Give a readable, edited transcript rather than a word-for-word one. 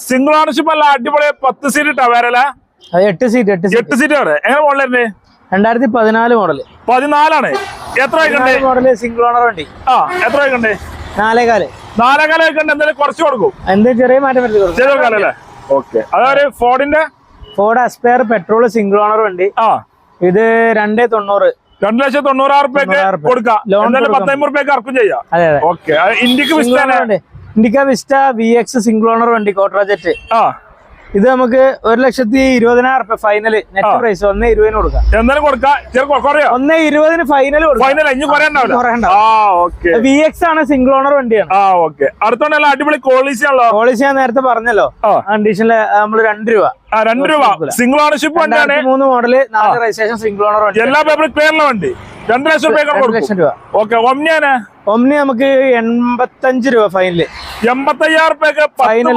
Single ownership അല്ല, അടിപൊളി 10 seat ടവേരല്ലേ? 8 seat. 8 seat ആണ്. എങ്ങനെ മോഡലേ? 2014 മോഡല്. 14 എത്ര മോഡല് സിംഗിൾ ഓണർ വണ്ടി. എത്ര വയ്ക്കണ്ടേ? 4.4. 4.4 വയ്ക്കണ്ട. എന്തെങ്കിലും കുറച്ച് കൊടുക്കും? എന്തെങ്കിലും ചെറിയ മാറ്റം ചെയ്തല്ലേ? ഓക്കെ. അതൊരു Ford Aspire petrol single owner വണ്ടി. ഇത് 2.90. 2,90,000 കൊടുക്കാം. 10,500 ഇറക്കും ചെയ്യാം. Okay. Indica Vista VX single owner വണ്ടി കോട്രാജെറ്റ്. ഇത് നമുക്ക് 1,20,000 ഫൈനല് നെറ്റ് പ്രൈസ് 1,20,000 കൊടുക്കാം. എന്തായാലും കൊടുക്കാം. 1,20,000 ഫൈനൽ VX ആണ്, സിംഗിൾ ഓണർ വണ്ടിയാണ്. അടുത്തോണ്ടല്ല അടിപൊളി ക്വാളിറ്റി ഞാൻ നേരത്തെ പറഞ്ഞല്ലോ. കണ്ടീഷനില് നമ്മള് 2 രൂപ. 2 രൂപ സിംഗിൾ ഓണർഷിപ്പ് വണ്ടിയാണ്. 3 മോഡല് 4 രജിസ്ട്രേഷൻ സിംഗിൾ ഓണർ വണ്ടി. എല്ലാ പേപ്പറും ക്ലിയറുള്ള വണ്ടി. 2 ലക്ഷം രൂപ. ഓക്കെ. ഒമ്നി നമുക്ക് 85 രൂപ ഫൈനല്. 85,000 ഫൈനൽ.